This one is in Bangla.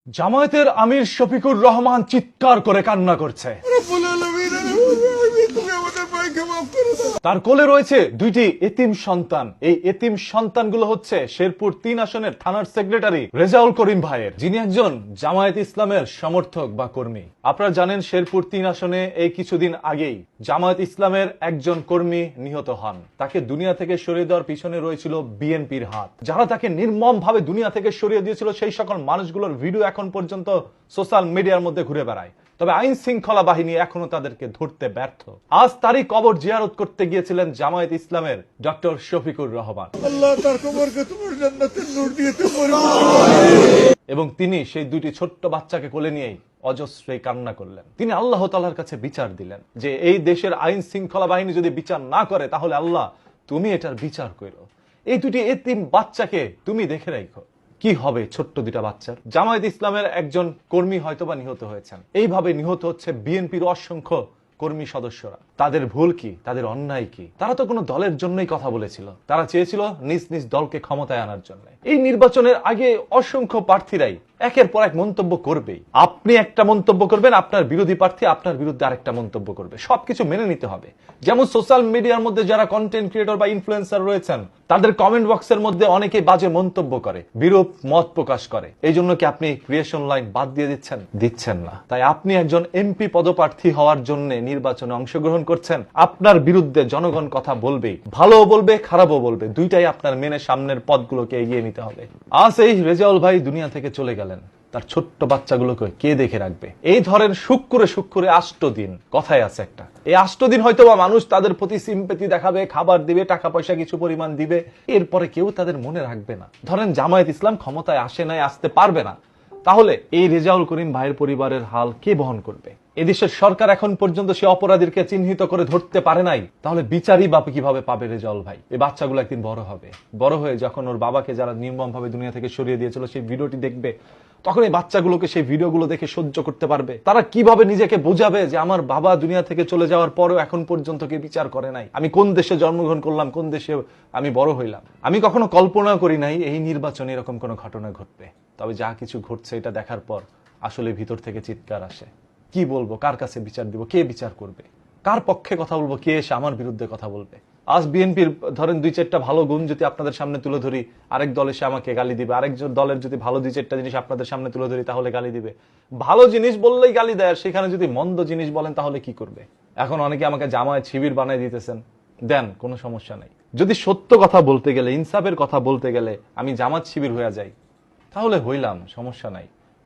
জামায়াতের আমির শফিকুর রহমান চিৎকার করে কান্না করছে। তার কোলে রয়েছে দুইটি এতিম সন্তান। এই এতিম সন্তানগুলো হচ্ছে শেরপুর ৩ আসনের থানার সেক্রেটারি রেজাউল করিম ভাইয়ের, যিনি একজন জামায়াত ইসলামের সমর্থক বা কর্মী। আপনারা জানেন শেরপুর ৩ আসনে এই কিছুদিন আগেই জামায়াত ইসলামের একজন কর্মী নিহত হন। তাকে দুনিয়া থেকে সরিয়ে দেওয়ার পিছনে রয়েছিল বিএনপির হাত। যারা তাকে নির্মম ভাবে দুনিয়া থেকে সরিয়ে দিয়েছিল সেই সকল মানুষগুলোর ভিডিও এখন পর্যন্ত সোশ্যাল মিডিয়ার মধ্যে ঘুরে বেড়ায়। তবে আইন শৃঙ্খলা বাহিনী এখনো তাদেরকে ধরতে ব্যর্থ। আজ তারই কবর জিয়ারত করতে গিয়েছিলেন জামায়াত ইসলামের ডক্টর শফিকুর রহমান। আল্লাহ তার কবরকে তোমার জান্নাতের নূর দিয়ে এবং তিনি সেই দুইটি ছোট্ট বাচ্চাকে কোলে নিয়েই অজস্রে কান্না করলেন। তিনি আল্লাহ তাআলার কাছে বিচার দিলেন যে এই দেশের আইন শৃঙ্খলা বাহিনী যদি বিচার না করে তাহলে আল্লাহ তুমি এটার বিচার করো। এই দুটি এতিম বাচ্চাকে তুমি দেখে রাখো। কি হবে ছোট্ট দুটা বাচ্চার? জামায়াত ইসলামের একজন কর্মী হয়তোবা নিহত হয়েছেন। এইভাবে নিহত হচ্ছে বিএনপির অসংখ্য কর্মী সদস্যরা। তাদের ভুল কি? তাদের অন্যায় কি? তারা তো কোনো দলের জন্যই কথা বলেছিল। তারা চেয়েছিল নিজ নিজ দলকে ক্ষমতায় আনার জন্য। এই নির্বাচনের আগে অসংখ্য প্রার্থীরাই একের পর এক মন্তব্য করবেই। আপনি একটা মন্তব্য করবেন, আপনার বিরোধী প্রার্থী আপনার বিরুদ্ধে আরেকটা মন্তব্য করবে। সবকিছু মেনে নিতে হবে। যেমন সোশ্যাল মিডিয়ার মধ্যে যারা কন্টেন্ট ক্রিয়েটর বা ইনফ্লুয়েন্সার রয়েছেন, তাদের কমেন্ট বক্সের মধ্যে অনেকেই বাজে মন্তব্য করে, বিরূপ মত প্রকাশ করে। এই জন্য কি আপনি ক্রিয়েশন লাইন বাদ দিয়ে দিচ্ছেন? দিচ্ছেন না। তাই আপনি একজন এমপি পদপ্রার্থী হওয়ার জন্য নির্বাচনে অংশগ্রহণ করছেন। আপনার বিরুদ্ধে জনগণ কথা বলবেই, ভালো বলবে খারাপও বলবে, দুইটাই আপনার মেনে সামনের পদগুলোকে এগিয়ে নিতে হবে। আজ এই রেজাউল ভাই দুনিয়া থেকে চলে গেলেন, তার ছোট্ট বাচ্চাগুলোকে কে দেখে রাখবে? এই ধরেন শুক্রে শুক্রে ৮ দিন কথায় আছে একটা, এই ৮ দিন হয়তো বা মানুষ তাদের প্রতি সিম্পেথি দেখাবে, খাবার দিবে, টাকা পয়সা কিছু পরিমাণ দিবে, এরপরে কেউ তাদের মনে রাখবে না। ধরেন জামায়াত ইসলাম ক্ষমতায় আসে নাই, আসতে পারবে না, তাহলে এই রেজাউল করিম ভাইয়ের পরিবারের হাল কে বহন করবে? এদেশের সরকার এখন পর্যন্ত সে অপরাধীকে চিহ্নিত করে ধরতে পারে নাই, তাহলে বিচারই বা কিভাবে পাবে রেজাউল ভাই? এই বাচ্চাগুলো একদিন বড় হবে, বড় হয়ে যখন ওর বাবাকে যারা নির্মম ভাবে দুনিয়া থেকে সরিয়ে দিয়েছিল সেই ভিডিওটি দেখবে, তখন এই বাচ্চাগুলোকে সেই ভিডিওগুলো দেখে সহ্য করতে পারবে? তারা কিভাবে নিজেকে বোঝাবে যে আমার বাবা দুনিয়া থেকে চলে যাওয়ার পরেও এখন পর্যন্ত কে বিচার করে নাই? আমি কোন দেশে জন্মগ্রহণ করলাম, কোন দেশে আমি বড় হইলাম? আমি কখনো কল্পনা করি নাই এই নির্বাচনে এরকম কোনো ঘটনা ঘটবে। তবে যা কিছু ঘটছে এটা দেখার পর আসলে ভিতর থেকে চিৎকার আসে। কি বলবো, কার কাছে বিচার দিব, কে বিচার করবে, কার পক্ষে কথা বলবো, কে এসে আমার বিরুদ্ধে কথা বলবে? আজ বিএনপির ধরেন ২-৪টা ভালো গুণ যদি আপনাদের সামনে তুলে ধরি, আরেক দল এসে আমাকে গালি দিবে। আরেকজন দলের যদি ভালো ২-৪টা জিনিস আপনাদের সামনে তুলে ধরি তাহলে গালি দিবে। ভালো জিনিস বললেই গালি দেয়, আর সেখানে যদি মন্দ জিনিস বলেন তাহলে কি করবে? এখন অনেকে আমাকে জামায়াত শিবির বানাই দিতেছেন, দেন, কোনো সমস্যা নাই। যদি সত্য কথা বলতে গেলে, ইনসাফের কথা বলতে গেলে আমি জামাত শিবির হয়ে যাই তাহলে হইলাম, সমস্যা নাই।